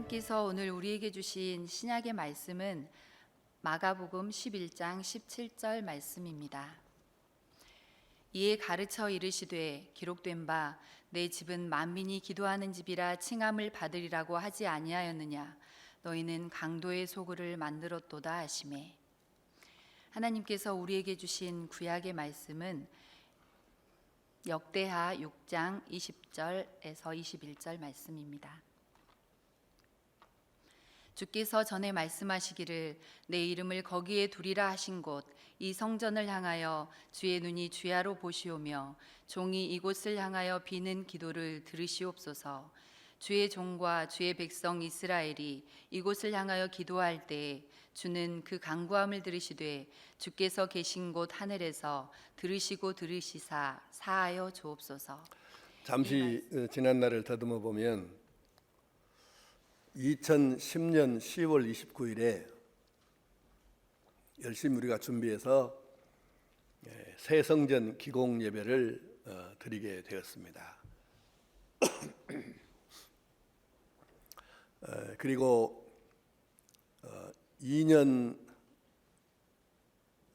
하나님께서 오늘 우리에게 주신 신약의 말씀은 마가복음 11장 17절 말씀입니다. 이에 가르쳐 이르시되 기록된 바 내 집은 만민이 기도하는 집이라 칭함을 받으리라고 하지 아니하였느냐. 너희는 강도의 소굴을 만들었도다 하시매. 하나님께서 우리에게 주신 구약의 말씀은 역대하 6장 20절에서 21절 말씀입니다. 주께서 전에 말씀하시기를 내 이름을 거기에 두리라 하신 곳 이 성전을 향하여 주의 눈이 주야로 보시오며 종이 이곳을 향하여 비는 기도를 들으시옵소서. 주의 종과 주의 백성 이스라엘이 이곳을 향하여 기도할 때에 주는 그 간구함을 들으시되 주께서 계신 곳 하늘에서 들으시고 들으시사 사하여 주옵소서. 잠시 지난 날을 더듬어 보면 2010년 10월 29일에 열심히 우리가 준비해서 새 성전 기공 예배를 드리게 되었습니다. 그리고 2년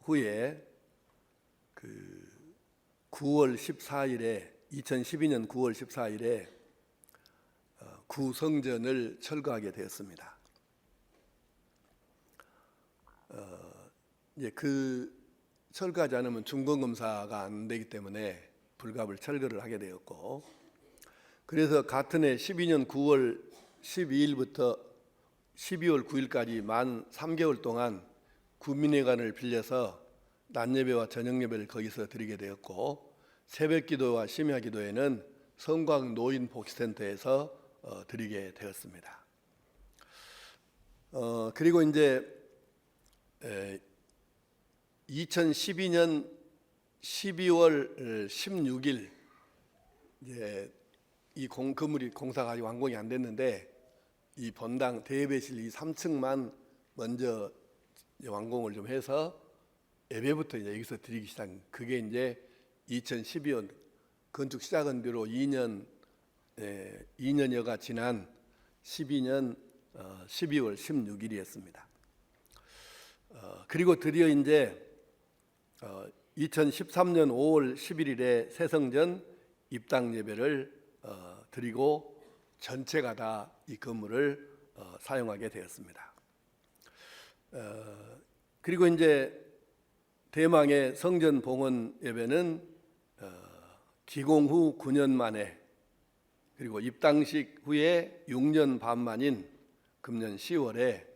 후에 그 9월 14일에 2012년 9월 14일에 구성전을 철거하게 되었습니다. 그 철거하지 않으면 중공검사가 안 되기 때문에 불갑을 철거를 하게 되었고, 그래서 같은 해 12년 9월 12일부터 12월 9일까지 만 3개월 동안 구민회관을 빌려서 낮 예배와 저녁 예배를 거기서 드리게 되었고, 새벽 기도와 심야 기도에는 성곽 노인 복지센터에서 드리게 되었습니다. 그리고 이제 2012년 12월 16일 이제 이 건물이 공사가 아직 완공이 안 됐는데 이 본당 대예배실 이 3층만 먼저 완공을 좀 해서 예배부터 이제 여기서 드리기 시작한, 그게 이제 2012년 건축 시작한 뒤로 2년여가 지난 12년 12월 16일이었습니다. 그리고 드디어 이제 2013년 5월 11일에 새성전 입당 예배를 드리고 전체가 다 이 건물을 사용하게 되었습니다. 그리고 이제 대망의 성전 봉헌 예배는 기공 후 9년 만에, 그리고 입당식 후에 6년 반 만인 금년 10월에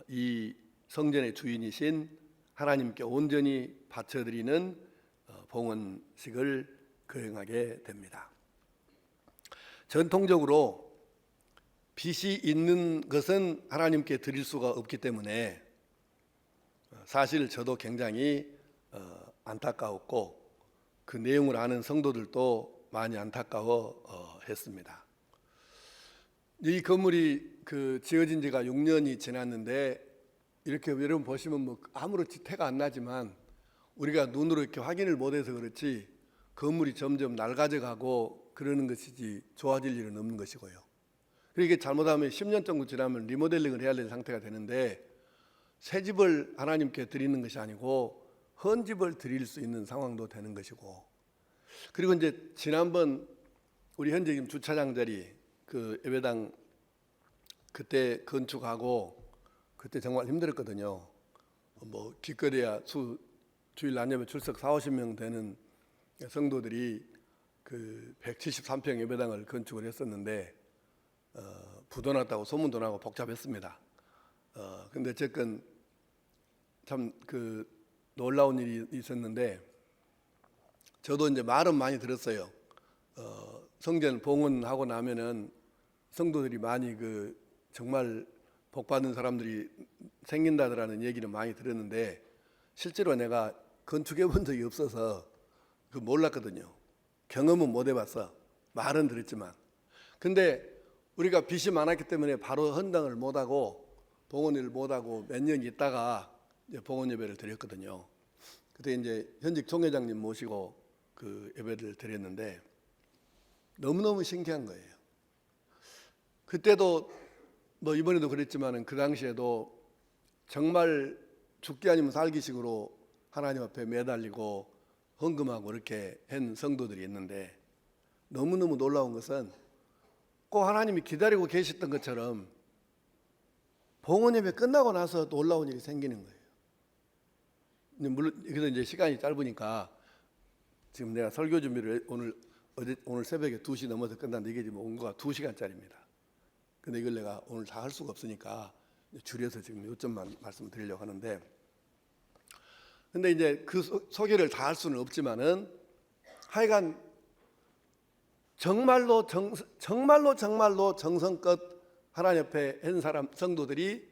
이 성전의 주인이신 하나님께 온전히 바쳐드리는 봉헌식을 거행하게 됩니다. 전통적으로 빚이 있는 것은 하나님께 드릴 수가 없기 때문에 사실 저도 굉장히 안타까웠고 그 내용을 아는 성도들도 많이 안타까워 했습니다. 이 건물이 지어진 지가 6년이 지났는데 이렇게 여러분 보시면 뭐 아무렇지 태가 안 나지만 우리가 눈으로 이렇게 확인을 못해서 그렇지 건물이 점점 낡아져가고 그러는 것이지 좋아질 일은 없는 것이고요. 그러니까 이게 잘못하면 10년 정도 지나면 리모델링을 해야 될 상태가 되는데 새 집을 하나님께 드리는 것이 아니고 헌 집을 드릴 수 있는 상황도 되는 것이고, 그리고 이제 지난번 우리 현재 주차장 자리 그 예배당 그때 건축하고 그때 정말 힘들었거든요. 뭐 길거리야 주일 낮 예배 출석 40-50명 되는 성도들이 그 173평 예배당을 건축을 했었는데 부도났다고 소문도 나고 복잡했습니다. 근데 어쨌건 참 그 놀라운 일이 있었는데, 저도 이제 말은 많이 들었어요. 성전 봉헌하고 나면은 성도들이 많이 정말 복 받는 사람들이 생긴다라는 얘기를 많이 들었는데 실제로 내가 건축해 본 적이 없어서 몰랐거든요. 경험은 못 해봤어. 말은 들었지만. 근데 우리가 빚이 많았기 때문에 바로 헌당을 못하고 봉헌을 못하고 몇 년 있다가 이제 봉헌 예배를 드렸거든요. 그때 이제 현직 총회장님 모시고 그 예배를 드렸는데 너무너무 신기한 거예요. 그때도 뭐 이번에도 그랬지만은 그 당시에도 정말 죽기 아니면 살기식으로 하나님 앞에 매달리고 헌금하고 이렇게 한 성도들이 있는데, 너무너무 놀라운 것은 꼭 하나님이 기다리고 계셨던 것처럼 봉헌 예배 끝나고 나서 놀라운 일이 생기는 거예요. 물론 그래서 이제 시간이 짧으니까 지금 내가 설교 준비를 오늘 새벽에 2시 넘어서 끝났는데 이게 지금 온거가 2시간짜리입니다. 근데 이걸 내가 오늘 다 할 수가 없으니까 줄여서 지금 요점만 말씀드리려고 하는데, 근데 이제 그 소개를 다 할 수는 없지만은 하여간 정말로 정성껏 하나님 앞에 한 사람 성도들이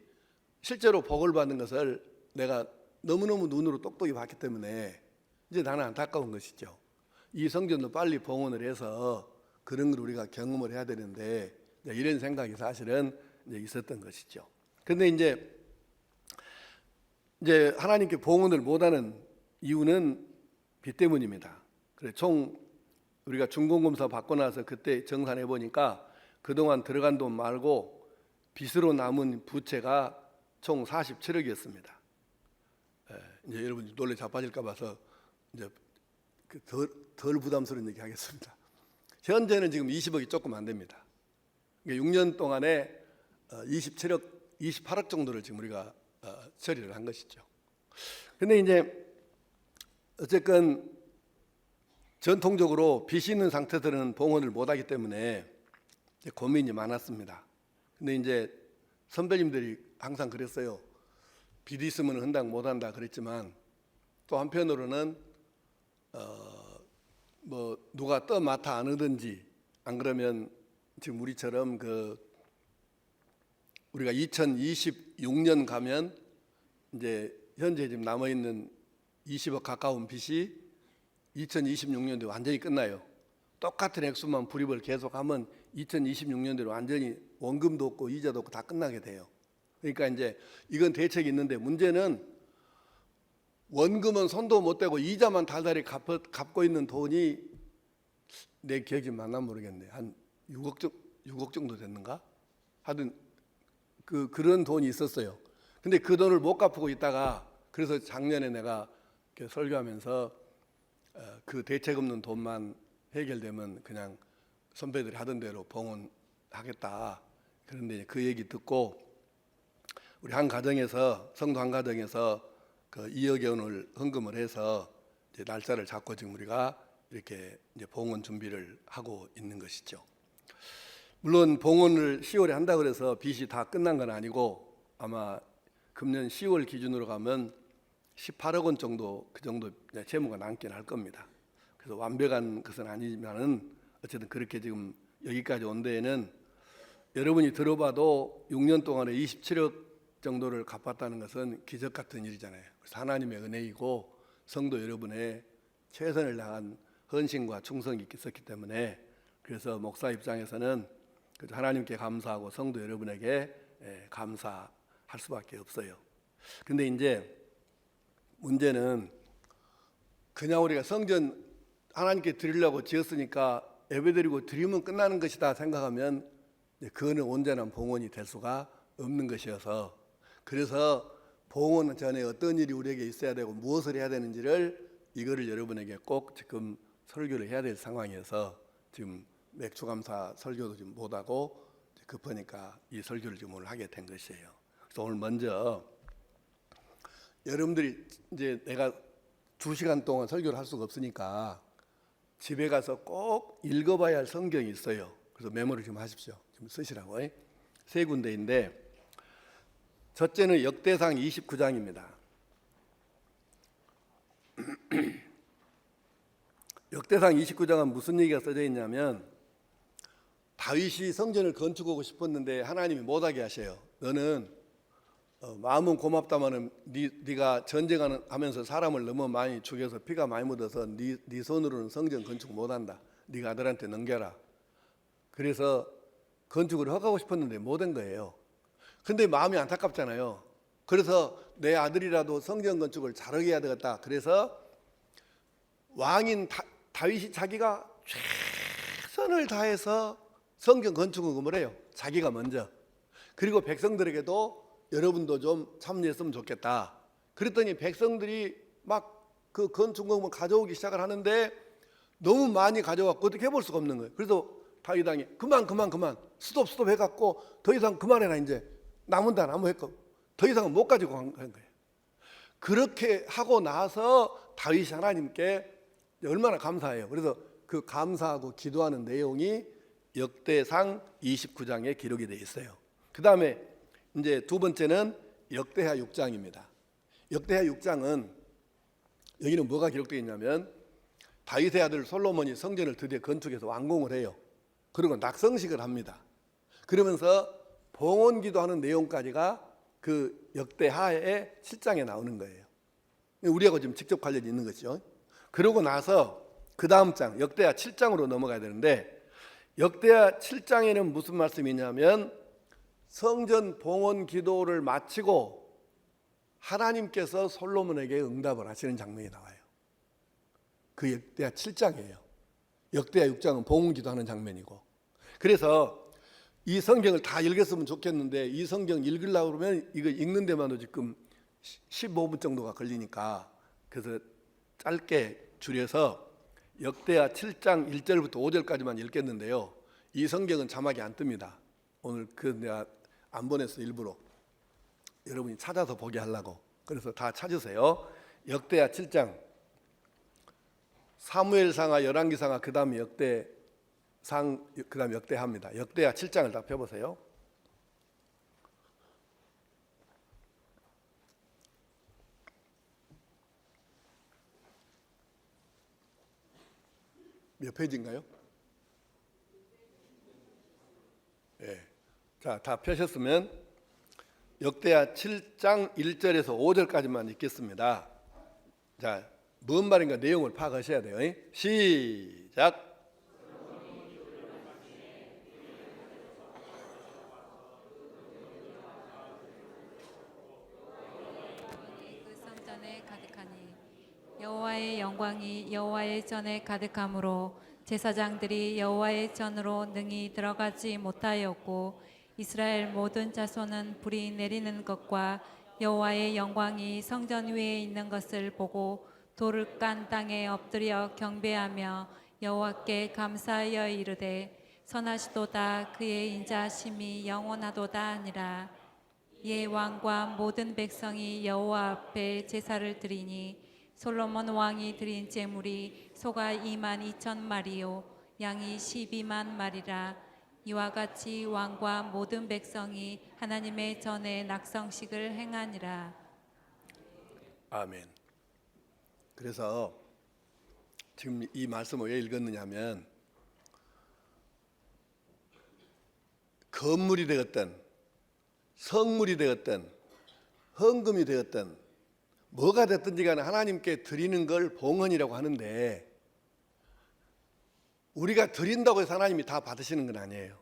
실제로 복을 받는 것을 내가 너무너무 눈으로 똑똑히 봤기 때문에 이제 나는 안타까운 것이죠. 이 성전도 빨리 봉헌을 해서 그런 걸 우리가 경험을 해야 되는데, 이런 생각이 사실은 이제 있었던 것이죠. 근데 이제 하나님께 봉헌을 못하는 이유는 빚 때문입니다. 그래 총 우리가 중공검사 받고 나서 그때 정산해 보니까 그동안 들어간 돈 말고 빚으로 남은 부채가 총 47억이었습니다. 이제 여러분 놀래 자빠질까 봐서 이제 덜 부담스러운 얘기 하겠습니다. 현재는 지금 20억이 조금 안 됩니다. 6년 동안에 28억 정도를 지금 우리가 처리를 한 것이죠. 근데 이제 어쨌건 전통적으로 빚이 있는 상태들은 봉헌을 못하기 때문에 고민이 많았습니다. 근데 이제 선배님들이 항상 그랬어요. 빚 있으면 헌당 못한다 그랬지만, 또 한편으로는 뭐 누가 떠맡아 안 하든지, 안 그러면 지금 우리처럼 우리가 2026년 가면 이제 현재 지금 남아 있는 20억 가까운 빚이 2026년도에 완전히 끝나요. 똑같은 액수만 불입을 계속하면 2026년도에 완전히 원금도 없고 이자도 없고 다 끝나게 돼요. 그러니까 이제 이건 대책이 있는데, 문제는 원금은 손도 못 대고 이자만 달달이 갚고 있는 돈이, 내 기억이 맞나 모르겠네, 한 6억 정도 됐는가? 하여튼 그런 돈이 있었어요. 근데 그 돈을 못 갚고 있다가, 그래서 작년에 내가 설교하면서 그 대책 없는 돈만 해결되면 그냥 선배들이 하던 대로 봉헌하겠다. 그런데 그 얘기 듣고 우리 한 가정에서, 성도 한 가정에서 그 2억여 원을 헌금을 해서 이제 날짜를 잡고 지금 우리가 이렇게 이제 봉헌 준비를 하고 있는 것이죠. 물론 봉헌을 10월에 한다고 해서 빚이 다 끝난 건 아니고, 아마 금년 10월 기준으로 가면 18억 원 정도, 그 정도 채무가 남긴 할 겁니다. 그래서 완벽한 것은 아니지만은 어쨌든 그렇게 지금 여기까지 온 데에는, 여러분이 들어봐도 6년 동안에 27억 정도를 갚았다는 것은 기적 같은 일이잖아요. 그래서 하나님의 은혜이고 성도 여러분의 최선을 다한 헌신과 충성이 있었기 때문에, 그래서 목사 입장에서는 하나님께 감사하고 성도 여러분에게 감사할 수밖에 없어요. 근데 이제 문제는 그냥 우리가 성전 하나님께 드리려고 지었으니까 예배드리고 드리면 끝나는 것이다 생각하면 그거는 온전한 봉헌이 될 수가 없는 것이어서, 그래서 봉헌 전에 어떤 일이 우리에게 있어야 되고 무엇을 해야 되는지를, 이거를 여러분에게 꼭 지금 설교를 해야 될 상황이어서 지금 맥주감사 설교도 지금 못하고 급하니까 이 설교를 지금 오늘 하게 된 것이에요. 그래서 오늘 먼저 여러분들이 이제 내가 2시간 동안 설교를 할 수가 없으니까 집에 가서 꼭 읽어봐야 할 성경이 있어요. 그래서 메모를 좀 하십시오. 좀 쓰시라고. 세 군데인데, 첫째는 역대상 29장입니다. 역대상 29장은 무슨 얘기가 써져 있냐면, 다윗이 성전을 건축하고 싶었는데 하나님이 못하게 하셔요. 너는 마음은 고맙다마는 네가 전쟁하면서 사람을 너무 많이 죽여서 피가 많이 묻어서 네 손으로는 성전 건축 못한다. 네가 아들한테 넘겨라. 그래서 건축을 하고 싶었는데 못한 거예요. 근데 마음이 안타깝잖아요. 그래서 내 아들이라도 성전 건축을 잘하게 해야 되겠다. 그래서 왕인 다윗이 자기가 최선을 다해서 성전 건축을 해요. 자기가 먼저. 그리고 백성들에게도 여러분도 좀 참여했으면 좋겠다. 그랬더니 백성들이 막 그 건축물을 가져오기 시작을 하는데 너무 많이 가져왔고 어떻게 해볼 수가 없는 거예요. 그래서 다윗 왕이 그만 스톱 해갖고 더 이상 그만해라, 이제 남은다 나무 했고 더 이상은 못 가지고 간 거예요. 그렇게 하고 나서 다윗이 하나님께 얼마나 감사해요. 그래서 그 감사하고 기도하는 내용이 역대상 29장에 기록이 되어 있어요. 그 다음에 이제 두 번째는 역대하 6장입니다. 역대하 6장은 여기는 뭐가 기록되어 있냐면 다윗의 아들 솔로몬이 성전을 드디어 건축해서 완공을 해요. 그리고 낙성식을 합니다. 그러면서 봉헌기도하는 내용까지가 그 역대하의 7장에 나오는 거예요. 우리하고 지금 직접 관련이 있는 것이죠. 그러고 나서 그 다음 장 역대하 7장으로 넘어가야 되는데 역대하 7장에는 무슨 말씀이냐면 성전 봉헌기도를 마치고 하나님께서 솔로몬에게 응답을 하시는 장면이 나와요. 그 역대하 7장이에요. 역대하 6장은 봉헌기도하는 장면이고. 그래서 이 성경을 다 읽었으면 좋겠는데 이 성경 읽으려고 그러면 이거 읽는 데만도 지금 15분 정도가 걸리니까 그래서 짧게 줄여서 역대하 7장 1절부터 5절까지만 읽겠는데요. 이 성경은 자막이 안 뜹니다. 오늘 그 내가 안 보냈어 일부러. 여러분이 찾아서 보게 하려고. 그래서 다 찾으세요. 역대하 7장 사무엘상하 열왕기상하 그 다음에 역대상 그 다음에 역대하입니다. 역대하 7장을 다 펴보세요. 몇 페이지인가요? 예. 자, 다 펴셨으면 역대하 7장 1절에서 5절까지만 읽겠습니다. 자, 뭔 말인가 내용을 파악하셔야 돼요. 시작. 그 성전에 가득하니 여호와의 영광이 여호와의 전에 가득함으로 제사장들이 여호와의 전으로 능히 들어가지 못하였고 이스라엘 모든 자손은 불이 내리는 것과 여호와의 영광이 성전 위에 있는 것을 보고 돌을 깐 땅에 엎드려 경배하며 여호와께 감사하여 이르되 선하시도다 그의 인자심이 영원하도다 하니라. 이에 왕과 모든 백성이 여호와 앞에 제사를 드리니 솔로몬 왕이 드린 제물이 소가 22,000마리요 양이 12만 마리라. 이와 같이 왕과 모든 백성이 하나님의 전에 낙성식을 행하니라. 아멘. 그래서 지금 이 말씀을 왜 읽었느냐면 건물이 되었든 성물이 되었든 헌금이 되었든 뭐가 됐든지 간에 하나님께 드리는 걸 봉헌이라고 하는데 우리가 드린다고 해서 하나님이 다 받으시는 건 아니에요.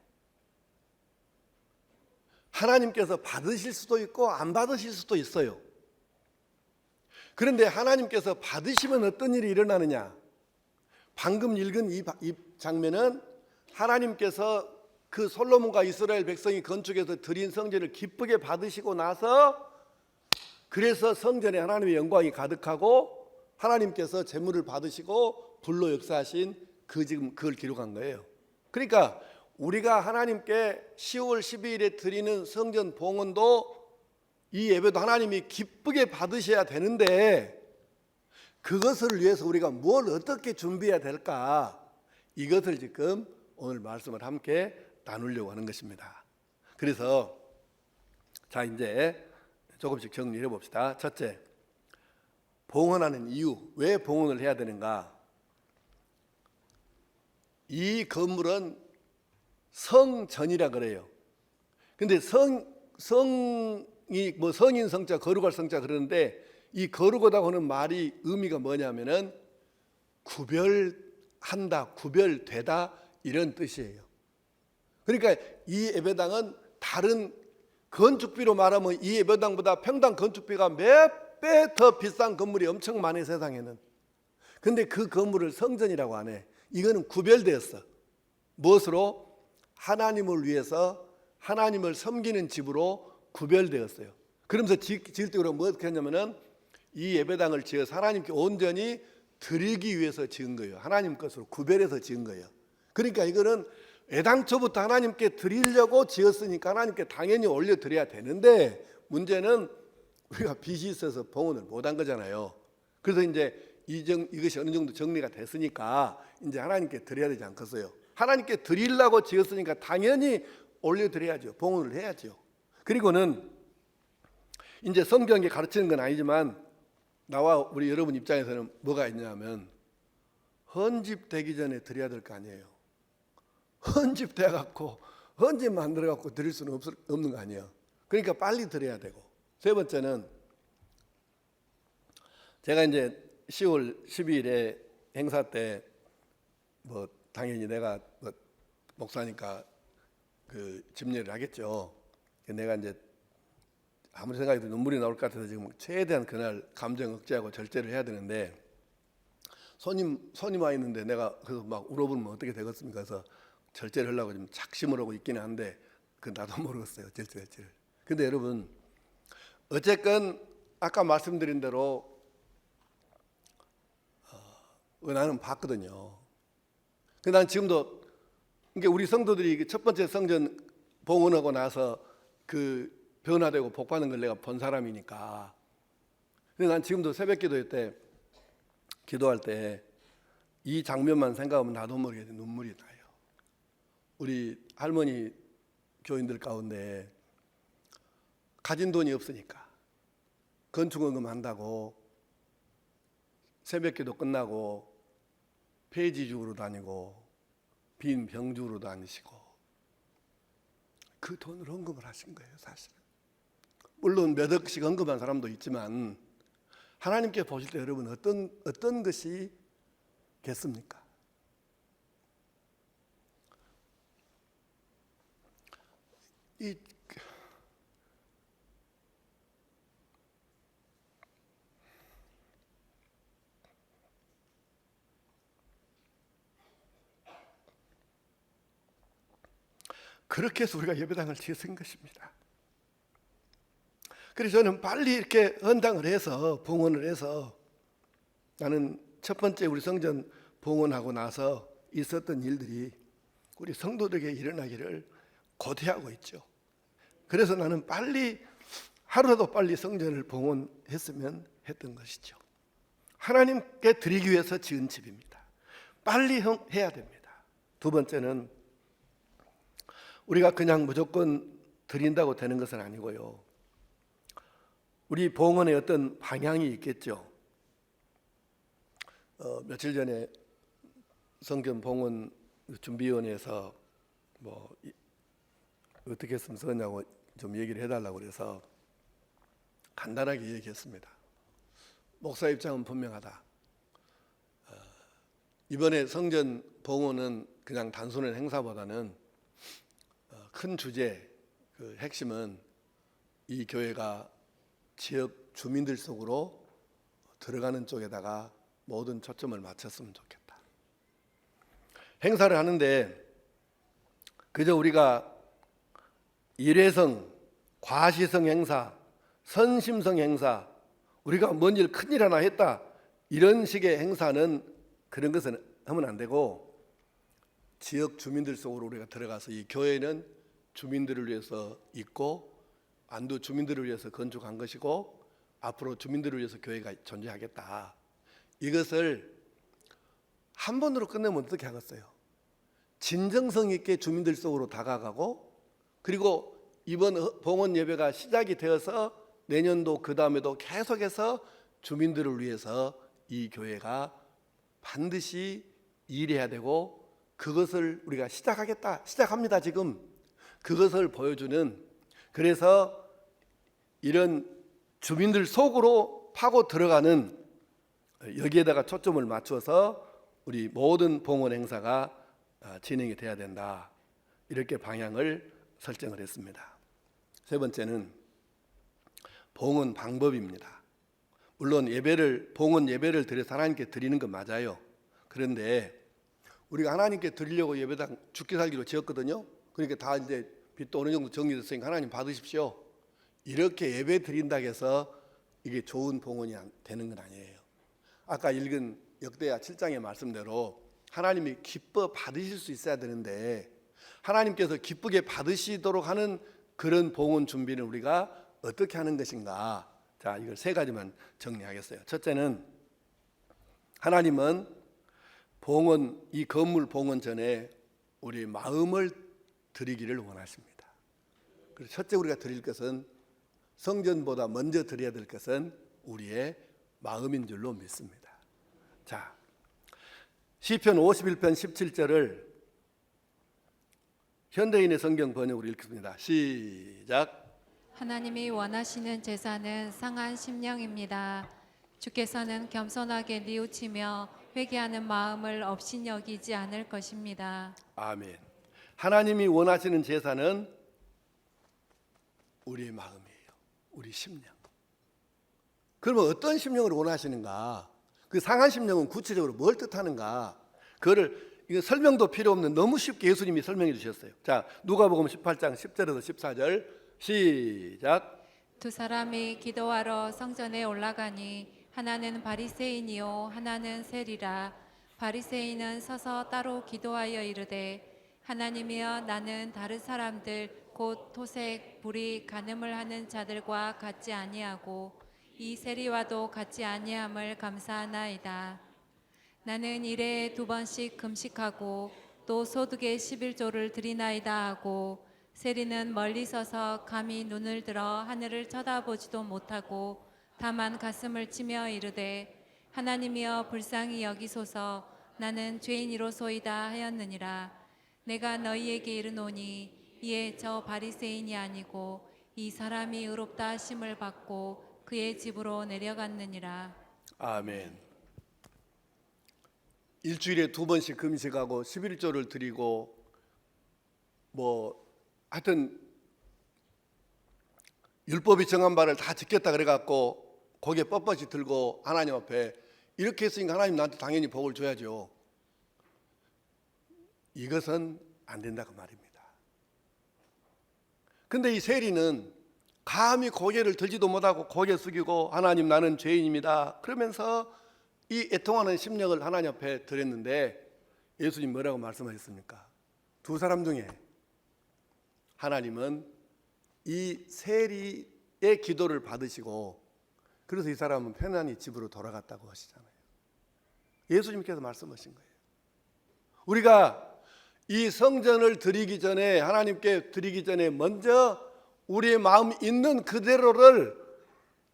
하나님께서 받으실 수도 있고 안 받으실 수도 있어요. 그런데 하나님께서 받으시면 어떤 일이 일어나느냐? 방금 읽은 이 장면은 하나님께서 그 솔로몬과 이스라엘 백성이 건축해서 드린 성전을 기쁘게 받으시고 나서 그래서 성전에 하나님의 영광이 가득하고 하나님께서 제물을 받으시고 불로 역사하신 지금 그걸 기록한 거예요. 그러니까 우리가 하나님께 10월 12일에 드리는 성전 봉헌도 이 예배도 하나님이 기쁘게 받으셔야 되는데 그것을 위해서 우리가 뭘 어떻게 준비해야 될까? 이것을 지금 오늘 말씀을 함께 나누려고 하는 것입니다. 그래서 자 이제 조금씩 정리해 봅시다. 첫째, 봉헌하는 이유, 왜 봉헌을 해야 되는가? 이 건물은 성전이라 그래요. 근데 성이 뭐 성인 성자, 거룩할 성자 그러는데 이 거룩하다고 하는 말이 의미가 뭐냐면은 구별한다, 구별되다 이런 뜻이에요. 그러니까 이 예배당은 다른 건축비로 말하면 이 예배당보다 평당 건축비가 몇 배 더 비싼 건물이 엄청 많아요, 세상에는. 근데 그 건물을 성전이라고 안 해. 이거는 구별되었어. 무엇으로? 하나님을 위해서 하나님을 섬기는 집으로 구별되었어요. 그러면서 지을 때 그럼 뭐 어떻게 했냐면은 이 예배당을 지어서 하나님께 온전히 드리기 위해서 지은 거예요. 하나님 것으로 구별해서 지은 거예요. 그러니까 이거는 애당초부터 하나님께 드리려고 지었으니까 하나님께 당연히 올려드려야 되는데, 문제는 우리가 빚이 있어서 봉헌을 못한 거잖아요. 그래서 이제 이것이 어느 정도 정리가 됐으니까 이제 하나님께 드려야 되지 않겠어요? 하나님께 드리려고 지었으니까 당연히 올려드려야죠. 봉헌을 해야죠. 그리고는 이제 성경에 가르치는 건 아니지만 나와 우리 여러분 입장에서는 뭐가 있냐면, 헌집되기 전에 드려야 될 거 아니에요. 헌집돼 갖고 헌집 만들어 갖고 드릴 수는 없는 거 아니에요. 그러니까 빨리 드려야 되고, 세 번째는 제가 이제 10월 12일에 행사 때 뭐 당연히 내가 뭐 목사니까 그 집례를 하겠죠. 내가 이제 아무리 생각해도 눈물이 나올 것 같아서 지금 최대한 그날 감정 억제하고 절제를 해야 되는데, 손님 와 있는데 내가 그래서 막 울어보면 어떻게 되겠습니까? 그래서 절제를 하려고 지금 작심을 하고 있기는 한데 그 나도 모르겠어요, 절제를. 근데 여러분, 어쨌건 아까 말씀드린 대로 나는 봤거든요. 근데 난 지금도 이게 우리 성도들이 첫 번째 성전 봉헌하고 나서 그 변화되고 복받는 걸 내가 본 사람이니까. 근데 난 지금도 새벽기도 때 기도할 때 이 장면만 생각하면 나도 모르게 눈물이 나요. 우리 할머니 교인들 가운데 가진 돈이 없으니까 건축원금 한다고 새벽기도 끝나고 폐지주로 다니고 빈 병주로 다니시고 그 돈을 헌금을 하신 거예요, 사실은. 물론 몇 억씩 헌금한 사람도 있지만 하나님께 보실 때 여러분 어떤 것이 겠습니까? 그렇게 해서 우리가 예배당을 지은 것입니다. 그래서 저는 빨리 이렇게 헌당을 해서 봉헌을 해서, 나는 첫 번째 우리 성전 봉헌하고 나서 있었던 일들이 우리 성도들에게 일어나기를 고대하고 있죠. 그래서 나는 빨리, 하루라도 빨리 성전을 봉헌했으면 했던 것이죠. 하나님께 드리기 위해서 지은 집입니다. 빨리 해야 됩니다. 두 번째는 우리가 그냥 무조건 드린다고 되는 것은 아니고요. 우리 봉헌의 어떤 방향이 있겠죠. 며칠 전에 성전 봉헌 준비위원회에서 뭐 어떻게 했으면 좋겠냐고 좀 얘기를 해달라고 그래서 간단하게 얘기했습니다. 목사 입장은 분명하다. 이번에 성전 봉헌은 그냥 단순한 행사보다는 큰 주제, 그 핵심은 이 교회가 지역 주민들 속으로 들어가는 쪽에다가 모든 초점을 맞췄으면 좋겠다. 행사를 하는데 그저 우리가 일회성, 과시성 행사, 선심성 행사, 우리가 뭔 일 큰일 하나 했다, 이런 식의 행사는, 그런 것은 하면 안 되고, 지역 주민들 속으로 우리가 들어가서 이 교회는 주민들을 위해서 있고 안두 주민들을 위해서 건축한 것이고 앞으로 주민들을 위해서 교회가 존재하겠다, 이것을 한 번으로 끝내면 어떻게 하겠어요? 진정성 있게 주민들 속으로 다가가고, 그리고 이번 봉헌 예배가 시작이 되어서 내년도 그 다음에도 계속해서 주민들을 위해서 이 교회가 반드시 일해야 되고, 그것을 우리가 시작합니다 지금. 그것을 보여주는, 그래서 이런 주민들 속으로 파고 들어가는, 여기에다가 초점을 맞춰서 우리 모든 봉헌 행사가 진행이 돼야 된다, 이렇게 방향을 설정을 했습니다. 세 번째는 봉헌 방법입니다. 물론 봉헌 예배를 드려서 하나님께 드리는 건 맞아요. 그런데 우리가 하나님께 드리려고 예배당 죽기 살기로 지었거든요. 그러니까 다 이제 빚도 어느 정도 정리됐으니까 하나님 받으십시오. 이렇게 예배 드린다고 해서 이게 좋은 봉헌이 되는 건 아니에요. 아까 읽은 역대하 7장의 말씀대로 하나님이 기뻐 받으실 수 있어야 되는데 하나님께서 기쁘게 받으시도록 하는 그런 봉헌 준비를 우리가 어떻게 하는 것인가? 자, 이걸 세 가지만 정리하겠어요. 첫째는 하나님은 봉헌, 이 건물 봉헌 전에 우리 마음을 드리기를 원하십니다. 그래서 첫째 우리가 드릴 것은 성전보다 먼저 드려야 될 것은 우리의 마음인 줄로 믿습니다. 자, 시편 51편 17절을 현대인의 성경 번역으로 읽습니다. 시작. 하나님이 원하시는 제사는 상한 심령입니다. 주께서는 겸손하게 뉘우치며 회개하는 마음을 업신여기지 않을 것입니다. 아멘. 하나님이 원하시는 제사는 우리의 마음이에요. 우리 심령. 그러면 어떤 심령을 원하시는가? 그 상한 심령은 구체적으로 뭘 뜻하는가? 그거를 이거 설명도 필요 없는 너무 쉽게 예수님이 설명해 주셨어요. 자, 누가복음 18장 10절에서 14절 시작. 두 사람이 기도하러 성전에 올라가니 하나는 바리새인이요 하나는 세리라. 바리새인은 서서 따로 기도하여 이르되 하나님이여 나는 다른 사람들 곧 토색, 불의, 간음을 하는 자들과 같지 아니하고 이 세리와도 같지 아니함을 감사하나이다. 나는 일에 2번씩 금식하고 또 소득의 11조를 드리나이다 하고 세리는 멀리 서서 감히 눈을 들어 하늘을 쳐다보지도 못하고 다만 가슴을 치며 이르되 하나님이여 불쌍히 여기소서 나는 죄인이로소이다 하였느니라. 내가 너희에게 이르노니 이에 저 바리새인이 아니고 이 사람이 의롭다 하심을 받고 그의 집으로 내려갔느니라. 아멘. 일주일에 2번씩 금식하고 11조를 드리고 하여튼 율법이 정한 바를 다 지켰다 그래갖고 고개 뻣뻣이 들고 하나님 앞에 이렇게 했으니까 하나님 나한테 당연히 복을 줘야죠. 이것은 안 된다고 말입니다. 근데 이 세리는 감히 고개를 들지도 못하고 고개 숙이고 하나님 나는 죄인입니다 그러면서 이 애통하는 심령을 하나님 앞에 드렸는데 예수님 뭐라고 말씀하셨습니까? 두 사람 중에 하나님은 이 세리의 기도를 받으시고 그래서 이 사람은 편안히 집으로 돌아갔다고 하시잖아요. 예수님께서 말씀하신 거예요. 우리가 이 성전을 드리기 전에 하나님께 드리기 전에 먼저 우리의 마음 있는 그대로를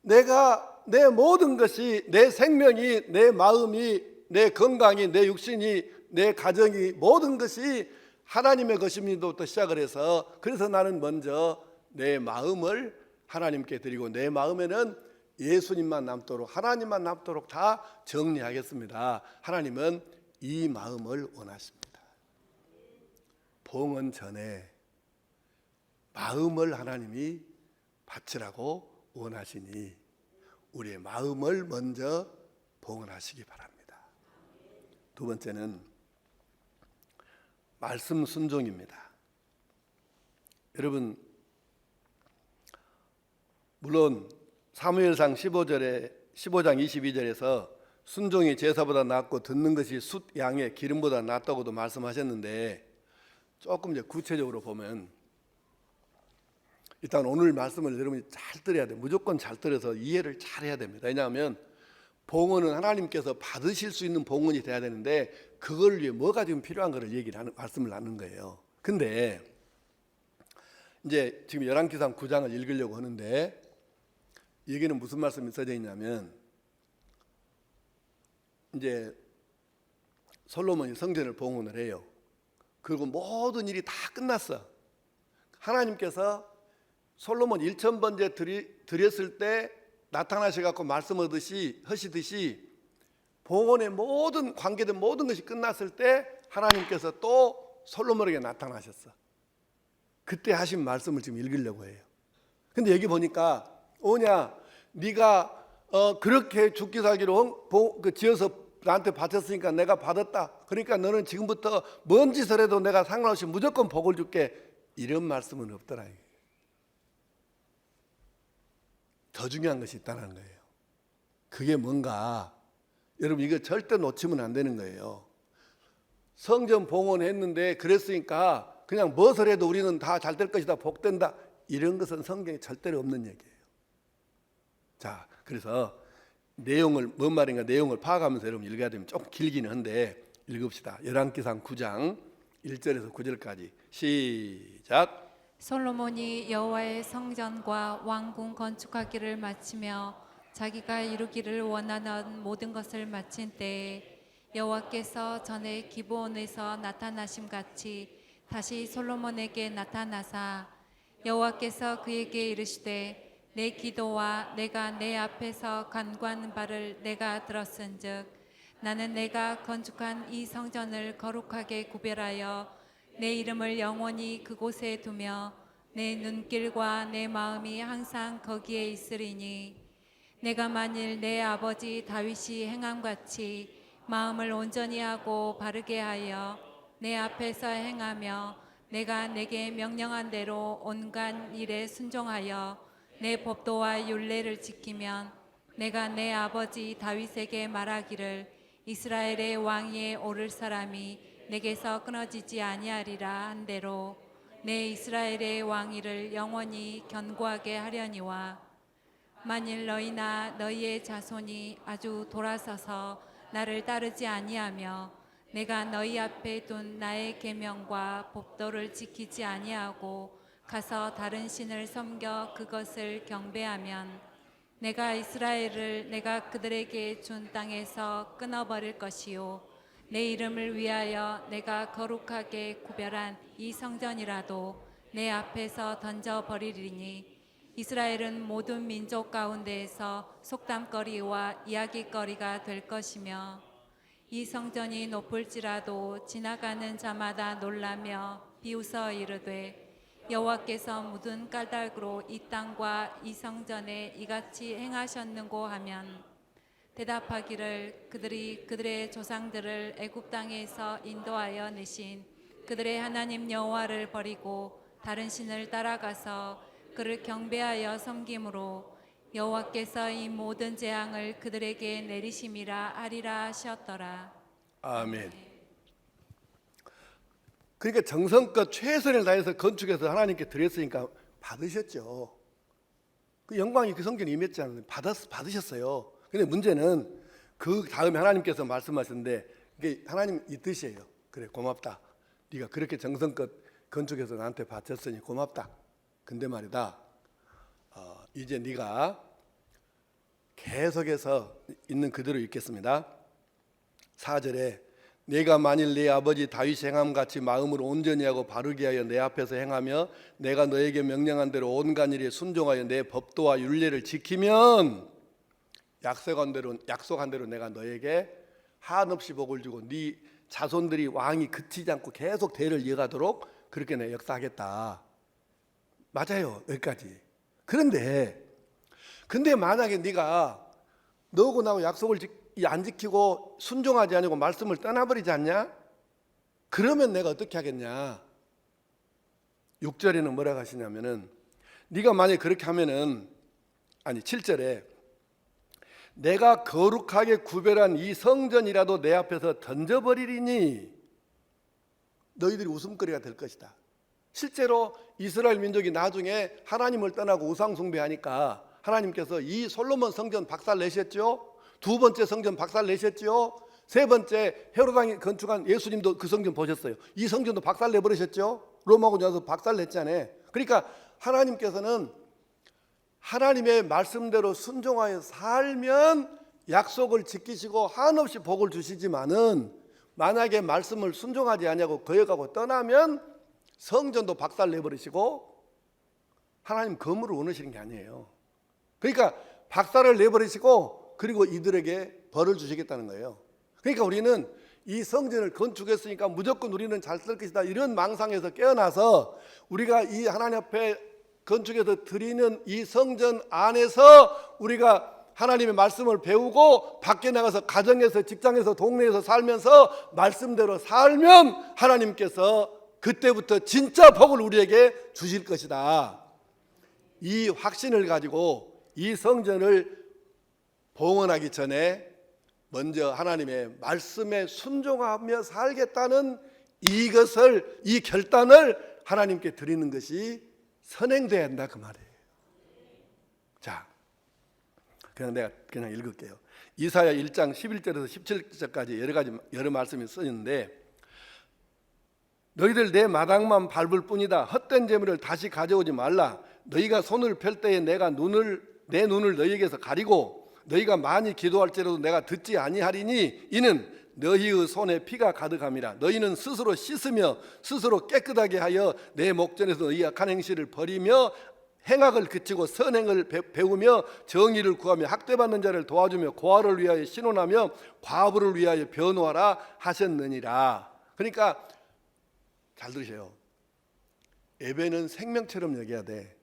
내가 내 모든 것이 내 생명이 내 마음이 내 건강이 내 육신이 내 가정이 모든 것이 하나님의 것입니다부터 시작을 해서 그래서 나는 먼저 내 마음을 하나님께 드리고 내 마음에는 예수님만 남도록 하나님만 남도록 다 정리하겠습니다. 하나님은 이 마음을 원하십니다. 봉헌 전에 마음을 하나님이 바치라고 원하시니 우리의 마음을 먼저 봉헌하시기 바랍니다. 두 번째는 말씀 순종입니다. 여러분 물론 사무엘상 15장 22절에서 순종이 제사보다 낫고 듣는 것이 숫 양의 기름보다 낫다고도 말씀하셨는데 조금 이제 구체적으로 보면 일단 오늘 말씀을 여러분이 잘 들어야 돼요. 무조건 잘 들어서 이해를 잘 해야 됩니다. 왜냐하면 봉헌은 하나님께서 받으실 수 있는 봉헌이 돼야 되는데 그걸 위해 뭐가 지금 필요한 거를 말씀을 나눈 거예요. 근데 이제 지금 열왕기상 9장을 읽으려고 하는데 여기는 무슨 말씀이 써져 있냐면 이제 솔로몬이 성전을 봉헌을 해요. 그리고 모든 일이 다 끝났어. 하나님께서 솔로몬 1000번째 드렸을 때 나타나셔갖고 말씀하시듯이 봉헌의 모든 관계된 모든 것이 끝났을 때 하나님께서 또 솔로몬에게 나타나셨어. 그때 하신 말씀을 지금 읽으려고 해요. 근데 여기 보니까 오냐 네가 그렇게 죽기 살기로 지어서 나한테 바쳤으니까 내가 받았다. 그러니까 너는 지금부터 뭔 짓을 해도 내가 상관없이 무조건 복을 줄게. 이런 말씀은 없더라. 더 중요한 것이 있다는 거예요. 그게 뭔가, 여러분 이거 절대 놓치면 안 되는 거예요. 성전 봉헌했는데 그랬으니까 그냥 무엇을 해도 우리는 다 잘 될 것이다, 복된다, 이런 것은 성경에 절대로 없는 얘기예요. 자, 그래서 내용을, 뭔 말인가 내용을 파악하면서 여러분 읽어야 되면 조금 길기는 한데 읽읍시다. 열왕기상 9장 1절에서 9절까지 시작. 솔로몬이 여호와의 성전과 왕궁 건축하기를 마치며 자기가 이루기를 원하는 모든 것을 마친 때에 여호와께서 전에 기브온에서 나타나심 같이 다시 솔로몬에게 나타나사 여호와께서 그에게 이르시되 내 기도와 내가 내 앞에서 간구하는 바를 내가 들었은즉 나는 내가 건축한 이 성전을 거룩하게 구별하여 내 이름을 영원히 그곳에 두며 내 눈길과 내 마음이 항상 거기에 있으리니 내가 만일 내 아버지 다윗이 행함같이 마음을 온전히 하고 바르게 하여 내 앞에서 행하며 내가 내게 명령한 대로 온갖 일에 순종하여 내 법도와 율례를 지키면 내가 내 아버지 다윗에게 말하기를 이스라엘의 왕위에 오를 사람이 내게서 끊어지지 아니하리라 한 대로 내 이스라엘의 왕위를 영원히 견고하게 하려니와 만일 너희나 너희의 자손이 아주 돌아서서 나를 따르지 아니하며 내가 너희 앞에 둔 나의 계명과 법도를 지키지 아니하고 가서 다른 신을 섬겨 그것을 경배하면 내가 이스라엘을 내가 그들에게 준 땅에서 끊어버릴 것이요 내 이름을 위하여 내가 거룩하게 구별한 이 성전이라도 내 앞에서 던져버리리니 이스라엘은 모든 민족 가운데에서 속담거리와 이야기거리가 될 것이며 이 성전이 높을지라도 지나가는 자마다 놀라며 비웃어 이르되 여호와께서 묻은 까닭으로 이 땅과 이 성전에 이같이 행하셨는고 하면 대답하기를 그들이 그들의 조상들을 애굽 땅에서 인도하여 내신 그들의 하나님 여호와를 버리고 다른 신을 따라가서 그를 경배하여 섬김으로 여호와께서 이 모든 재앙을 그들에게 내리심이라 하리라 하셨더라. 아멘. 그러니까 정성껏 최선을 다해서 건축해서 하나님께 드렸으니까 받으셨죠. 그 영광이 그 성전에 임했지 않아요. 받으셨어요. 근데 문제는 그 다음에 하나님께서 말씀하셨는데 이게 하나님 이 뜻이에요. 그래, 고맙다. 네가 그렇게 정성껏 건축해서 나한테 바쳤으니 고맙다. 근데 말이다, 이제 네가 계속해서 있는 그대로 읽겠습니다. 4절에 내가 만일 네 아버지 다윗이 행함같이 마음으로 온전히 하고 바르게 하여 내 앞에서 행하며 내가 너에게 명령한 대로 온갖 일에 순종하여 내 법도와 율례를 지키면 약속한 대로 내가 너에게 한없이 복을 주고 네 자손들이 왕이 그치지 않고 계속 대를 이어가도록 그렇게 내가 역사하겠다. 맞아요, 여기까지. 근데 만약에 네가 너하고 나하고 약속을 안 지키고 순종하지 않고 말씀을 떠나버리지 않냐? 그러면 내가 어떻게 하겠냐? 6절에는 뭐라고 하시냐면은 네가 만약에 그렇게 하면은 7절에 내가 거룩하게 구별한 이 성전이라도 내 앞에서 던져버리리니 너희들이 웃음거리가 될 것이다. 실제로 이스라엘 민족이 나중에 하나님을 떠나고 우상 숭배하니까 하나님께서 이 솔로몬 성전 박살내셨죠. 두 번째 성전 박살내셨죠. 세 번째 헤로당이 건축한 예수님도 그 성전 보셨어요. 이 성전도 박살내버리셨죠. 로마고 나서 박살냈잖아요. 그러니까 하나님께서는 하나님의 말씀대로 순종하여 살면 약속을 지키시고 한없이 복을 주시지만은 만약에 말씀을 순종하지 않냐고 거역하고 떠나면 성전도 박살내버리시고 하나님 거물을 원하시는 게 아니에요. 그러니까 박살을 내버리시고 그리고 이들에게 벌을 주시겠다는 거예요. 그러니까 우리는 이 성전을 건축했으니까 무조건 우리는 잘 쓸 것이다 이런 망상에서 깨어나서 우리가 이 하나님 앞에 건축해서 드리는 이 성전 안에서 우리가 하나님의 말씀을 배우고 밖에 나가서 가정에서 직장에서 동네에서 살면서 말씀대로 살면 하나님께서 그때부터 진짜 복을 우리에게 주실 것이다. 이 확신을 가지고 이 성전을 봉헌하기 전에 먼저 하나님의 말씀에 순종하며 살겠다는 이 결단을 하나님께 드리는 것이 선행돼야 한다 그 말이에요. 자, 내가 그냥 읽을게요. 이사야 1장 11절에서 17절까지 여러 말씀이 쓰였는데, 너희들 내 마당만 밟을 뿐이다. 헛된 재물을 다시 가져오지 말라. 너희가 손을 펼 때에 내 눈을 너희에게서 가리고 너희가 많이 기도할지라도 내가 듣지 아니하리니 이는 너희의 손에 피가 가득함이라. 너희는 스스로 씻으며 스스로 깨끗하게 하여 내 목전에서 너희 악한 행실을 버리며 행악을 그치고 선행을 배우며 정의를 구하며 학대받는 자를 도와주며 고아를 위하여 신원하며 과부를 위하여 변호하라 하셨느니라. 그러니까 잘 들으세요. 예배는 생명처럼 여겨야 돼.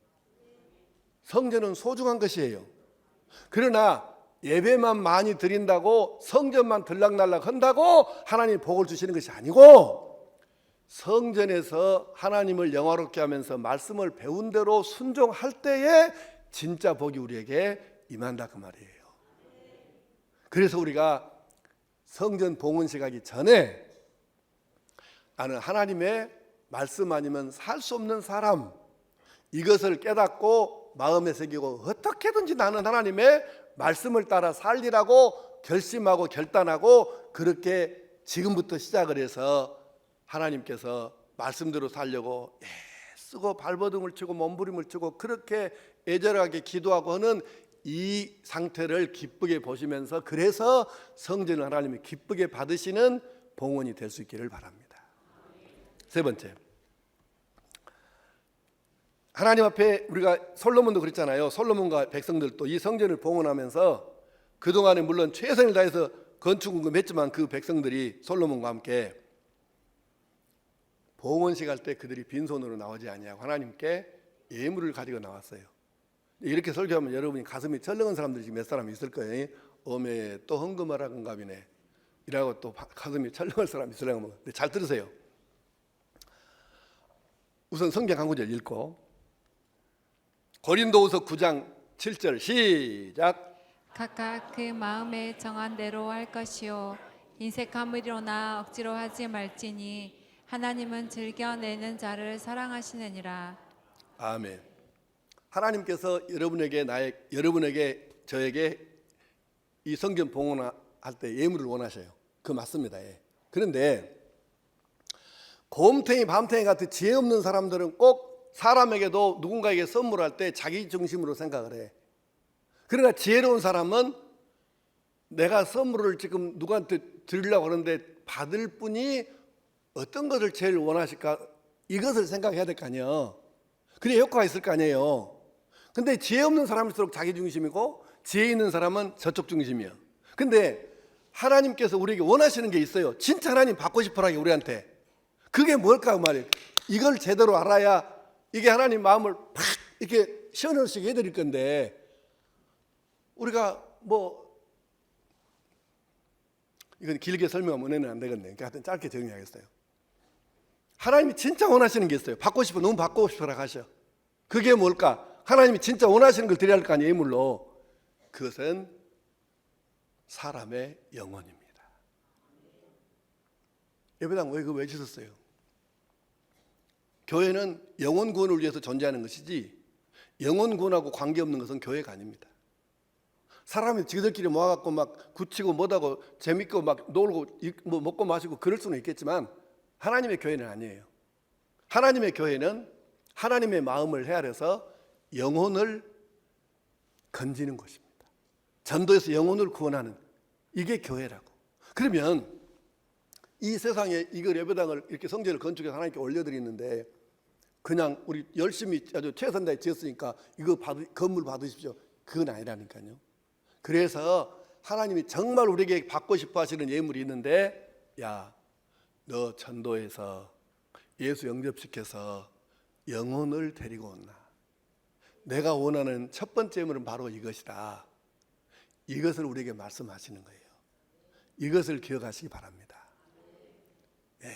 성전은 소중한 것이에요. 그러나 예배만 많이 드린다고 성전만 들락날락 한다고 하나님 복을 주시는 것이 아니고, 성전에서 하나님을 영화롭게 하면서 말씀을 배운 대로 순종할 때에 진짜 복이 우리에게 임한다 그 말이에요. 그래서 우리가 성전 봉헌식 하기 전에 나는 하나님의 말씀 아니면 살 수 없는 사람, 이것을 깨닫고 마음에 새기고 어떻게든지 나는 하나님의 말씀을 따라 살리라고 결심하고 결단하고, 그렇게 지금부터 시작을 해서 하나님께서 말씀대로 살려고 애쓰고 발버둥을 치고 몸부림을 치고 그렇게 애절하게 기도하고 하는 이 상태를 기쁘게 보시면서, 그래서 성전을 하나님이 기쁘게 받으시는 봉헌이 될 수 있기를 바랍니다. 세 번째, 하나님 앞에 우리가 솔로몬도 그랬잖아요. 솔로몬과 백성들도 이 성전을 봉헌하면서 그동안에 물론 최선을 다해서 건축을 했지만 그 백성들이 솔로몬과 함께 봉헌식 할 때 그들이 빈손으로 나오지 아니하고 하나님께 예물을 가지고 나왔어요. 이렇게 설교하면 여러분이 가슴이 철렁한 사람들이 지금 몇 사람 있을 거예요. 어메 또 헌금하라 건갑이네 이라고 또 가슴이 철렁할 사람이 있으려고. 근데 잘 들으세요. 우선 성경 한 구절 읽고, 고린도후서 9장 7절 시작. 각각 그 마음에 정한 대로 할 것이요 인색함으로나 억지로 하지 말지니 하나님은 즐겨내는 자를 사랑하시느니라. 아멘. 하나님께서 여러분에게 저에게 이 성전 봉헌할 때 예물을 원하셔요. 그거 맞습니다. 예. 그런데 곰탱이 밤탱이 같은 지혜 없는 사람들은 꼭 사람에게도 누군가에게 선물할 때 자기 중심으로 생각을 해. 그러나 지혜로운 사람은 내가 선물을 지금 누구한테 드리려고 하는데 받을 분이 어떤 것을 제일 원하실까, 이것을 생각해야 될 거 아니에요. 그래야 효과가 있을 거 아니에요. 근데 지혜 없는 사람일수록 자기 중심이고 지혜 있는 사람은 저쪽 중심이에요. 근데 하나님께서 우리에게 원하시는 게 있어요. 진짜 하나님 받고 싶어라게 우리한테. 그게 뭘까 그 말이에요. 이걸 제대로 알아야 이게 하나님 마음을 팍 이렇게 시원시게 해드릴 건데, 우리가 이건 길게 설명하면 은혜는 안 되겠네. 그러니까 하여튼 짧게 정리하겠어요. 하나님이 진짜 원하시는 게 있어요. 받고 싶어, 너무 받고 싶어라 하셔. 그게 뭘까? 하나님이 진짜 원하시는 걸 드려야 할 거 아니에요, 예물로. 그것은 사람의 영혼입니다. 예배당 왜 그거 외치셨어요? 교회는 영혼 구원을 위해서 존재하는 것이지 영혼 구원하고 관계없는 것은 교회가 아닙니다. 사람이 지들끼리 모아갖고 막 굳히고 뭐하고 재밌고 막 놀고 뭐 먹고 마시고 그럴 수는 있겠지만 하나님의 교회는 아니에요. 하나님의 교회는 하나님의 마음을 헤아려서 영혼을 건지는 것입니다. 전도에서 영혼을 구원하는, 이게 교회라고. 그러면 이 세상에 이걸 예배당을 이렇게 성전을 건축해서 하나님께 올려드리는데 그냥 우리 열심히 아주 최선 다해 지었으니까 이거 건물 받으십시오, 그건 아니라니까요. 그래서 하나님이 정말 우리에게 받고 싶어 하시는 예물이 있는데, 야, 너 전도해서 예수 영접시켜서 영혼을 데리고 온나. 내가 원하는 첫 번째 예물은 바로 이것이다. 이것을 우리에게 말씀하시는 거예요. 이것을 기억하시기 바랍니다. 네.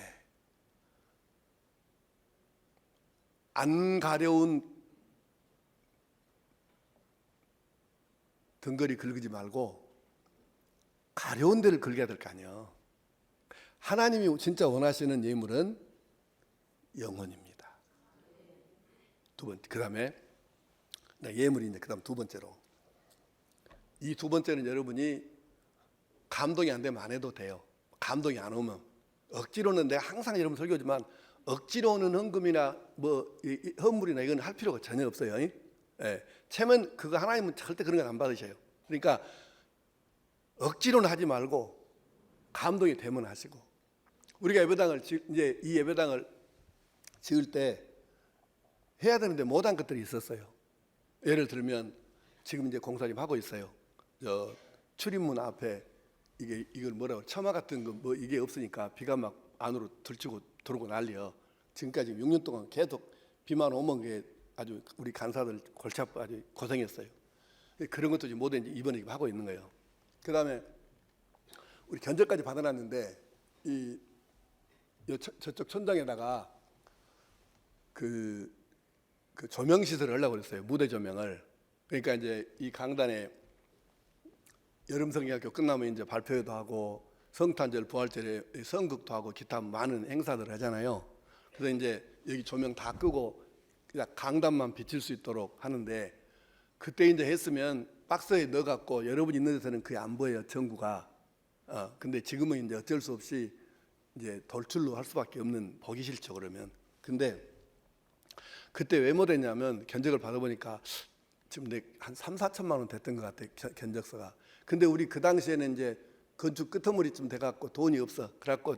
안 가려운 덩거리 긁지 말고 가려운 데를 긁어야 될 거 아니에요. 하나님이 진짜 원하시는 예물은 영혼입니다. 두 번째, 그 다음에 예물인데 그 다음 두 번째로, 이 두 번째는 여러분이 감동이 안 되면 안 해도 돼요. 감동이 안 오면 억지로는, 내가 항상 여러분 설교지만 억지로는 헌금이나 헌물이나 이건 할 필요가 전혀 없어요. 예. 채면 그거 하나님은 절대 그런 건 안 받으셔요. 그러니까 억지로는 하지 말고 감동이 되면 하시고, 우리가 예배당을 이제 이 예배당을 지을 때 해야 되는데 못한 것들이 있었어요. 예를 들면 지금 이제 공사 좀 하고 있어요. 저 출입문 앞에 이걸 뭐라고, 처마 같은 거 이게 없으니까 비가 막 안으로 들치고 들어오고 난리요. 지금까지 6년 동안 계속 비만 오면 게 아주 우리 간사들 골치 아파 아주 고생했어요. 그런 것도 지금 모두 이번에 하고 있는 거예요. 그 다음에 우리 견적까지 받아놨는데 저쪽 천장에다가 그 조명 시설을 하려고 그랬어요. 무대 조명을. 그러니까 이제 이 강단에 여름성경학교 끝나면 이제 발표회도 하고 성탄절, 부활절에 성극도 하고 기타 많은 행사들을 하잖아요. 그래서 이제 여기 조명 다 끄고 그냥 강단만 비칠 수 있도록 하는데, 그때 이제 했으면 박스에 넣어갖고 여러분 있는 데서는 그게 안 보여요, 전구가. 근데 지금은 이제 어쩔 수 없이 이제 돌출로 할 수밖에 없는, 보기 싫죠 그러면. 근데 그때 왜 못했냐면 견적을 받아보니까 지금 한 3, 4천만 원 됐던 것 같아요, 견적서가. 근데 우리 그 당시에는 이제 건축 끄트머리쯤 돼갖고 돈이 없어. 그래갖고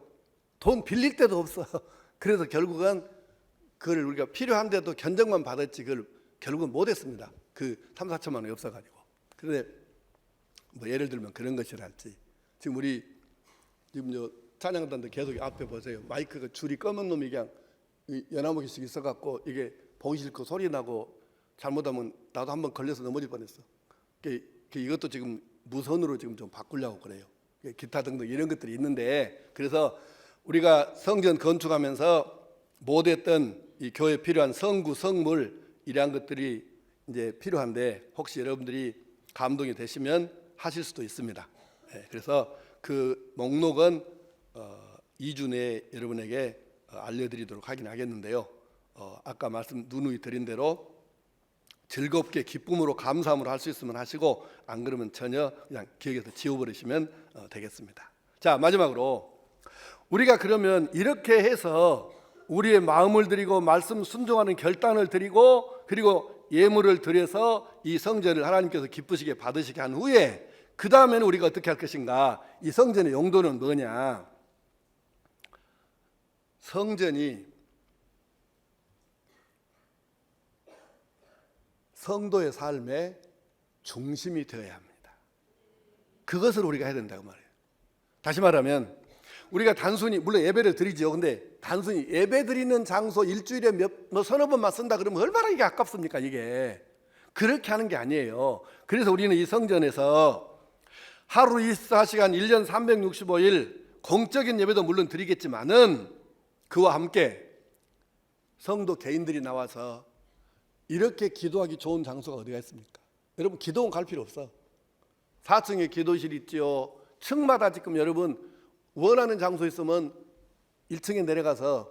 돈 빌릴 데도 없어. 그래서 결국은 그걸 우리가 필요한데도 견적만 받았지 그걸 결국은 못했습니다. 그 3, 4천만 원이 없어가지고. 그런데 뭐 예를 들면 그런 것이랄지, 지금 우리 지금 저 찬양단도 계속 앞에 보세요. 마이크가 줄이 검은 놈이 그냥 연화무기씩 있어갖고 이게 보기 싫고 소리 나고 잘못하면 나도 한번 걸려서 넘어질 뻔했어. 이것도 지금 무선으로 지금 좀 바꾸려고 그래요. 기타 등등 이런 것들이 있는데, 그래서 우리가 성전 건축하면서 못했던 이 교회에 필요한 성구, 성물 이러한 것들이 이제 필요한데, 혹시 여러분들이 감동이 되시면 하실 수도 있습니다. 그래서 그 목록은 2주 내에 여러분에게 알려드리도록 하긴 하겠는데요. 아까 말씀 누누이 드린 대로 즐겁게 기쁨으로 감사함으로 할 수 있으면 하시고, 안 그러면 전혀 그냥 기억에서 지워버리시면 되겠습니다. 자, 마지막으로 우리가 그러면 이렇게 해서 우리의 마음을 드리고 말씀 순종하는 결단을 드리고, 그리고 예물을 드려서 이 성전을 하나님께서 기쁘시게 받으시게 한 후에 그 다음에는 우리가 어떻게 할 것인가? 이 성전의 용도는 뭐냐? 성전이 성도의 삶의 중심이 되어야 합니다. 그것을 우리가 해야 된다고 말해요. 다시 말하면 우리가 단순히, 물론 예배를 드리죠. 근데 단순히 예배 드리는 장소 일주일에 서너 번만 쓴다 그러면 얼마나 이게 아깝습니까? 이게 그렇게 하는 게 아니에요. 그래서 우리는 이 성전에서 하루 24시간 1년 365일 공적인 예배도 물론 드리겠지만은, 그와 함께 성도 개인들이 나와서 이렇게 기도하기 좋은 장소가 어디가 있습니까? 여러분, 기도원 갈 필요 없어. 4층에 기도실 있지요. 층마다 지금 여러분 원하는 장소 있으면 1층에 내려가서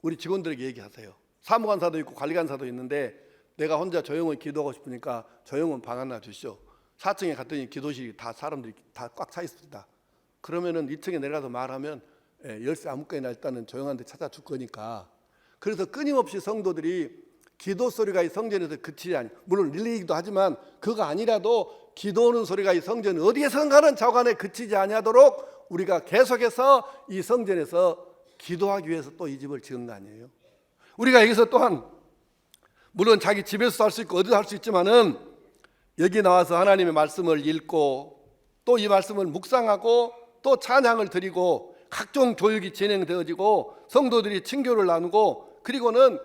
우리 직원들에게 얘기하세요. 사무관사도 있고 관리관사도 있는데, 내가 혼자 조용히 기도하고 싶으니까 조용한 방 하나 주시오. 4층에 갔더니 기도실이 다 사람들이 다 꽉 차 있습니다. 그러면은 2층에 내려가서 말하면 열쇠 아무거나 일단은 조용한 데 찾아줄 거니까. 그래서 끊임없이 성도들이 기도 소리가 이 성전에서 그치지 않아요. 물론 릴레이기도 하지만 그거 아니라도 기도하는 소리가 이 성전 어디에선가는 좌우간에 그치지 아니하도록 우리가 계속해서 이 성전에서 기도하기 위해서 또 이 집을 지은 거 아니에요. 우리가 여기서 또한 물론 자기 집에서도 할 수 있고 어디서 할 수 있지만은, 여기 나와서 하나님의 말씀을 읽고 또 이 말씀을 묵상하고 또 찬양을 드리고 각종 교육이 진행되어지고 성도들이 친교를 나누고, 그리고는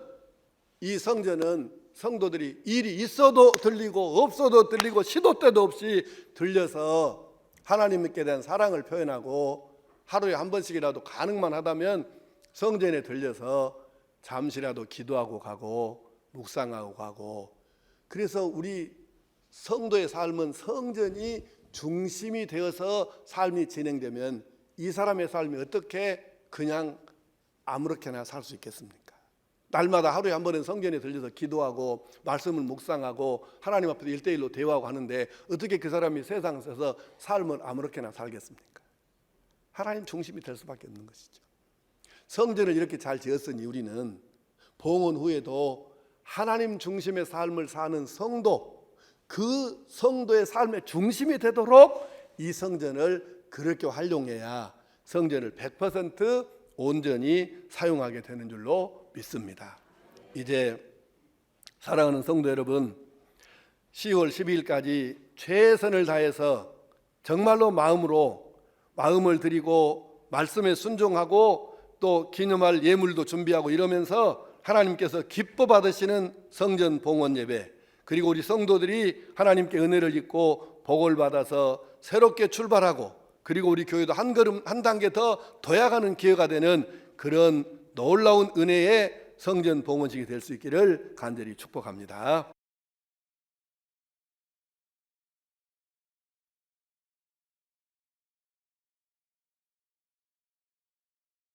이 성전은 성도들이 일이 있어도 들리고 없어도 들리고 시도 때도 없이 들려서 하나님께 대한 사랑을 표현하고, 하루에 한 번씩이라도 가능만 하다면 성전에 들려서 잠시라도 기도하고 가고 묵상하고 가고, 그래서 우리 성도의 삶은 성전이 중심이 되어서 삶이 진행되면 이 사람의 삶이 어떻게 그냥 아무렇게나 살 수 있겠습니까? 날마다 하루에 한 번은 성전에 들려서 기도하고 말씀을 묵상하고 하나님 앞에서 1대1로 대화하고 하는데 어떻게 그 사람이 세상에서 삶을 아무렇게나 살겠습니까? 하나님 중심이 될 수밖에 없는 것이죠. 성전을 이렇게 잘 지었으니 우리는 봉헌 후에도 하나님 중심의 삶을 사는 성도, 그 성도의 삶의 중심이 되도록 이 성전을 그렇게 활용해야 성전을 100% 온전히 사용하게 되는 줄로 믿습니다. 이제 사랑하는 성도 여러분, 10월 12일까지 최선을 다해서 정말로 마음을 드리고 말씀에 순종하고 또 기념할 예물도 준비하고 이러면서 하나님께서 기뻐 받으시는 성전 봉헌 예배, 그리고 우리 성도들이 하나님께 은혜를 입고 복을 받아서 새롭게 출발하고, 그리고 우리 교회도 한 걸음 한 단계 더 도약하는 기회가 되는 그런 놀라운 은혜의 성전 봉헌식이 될 수 있기를 간절히 축복합니다.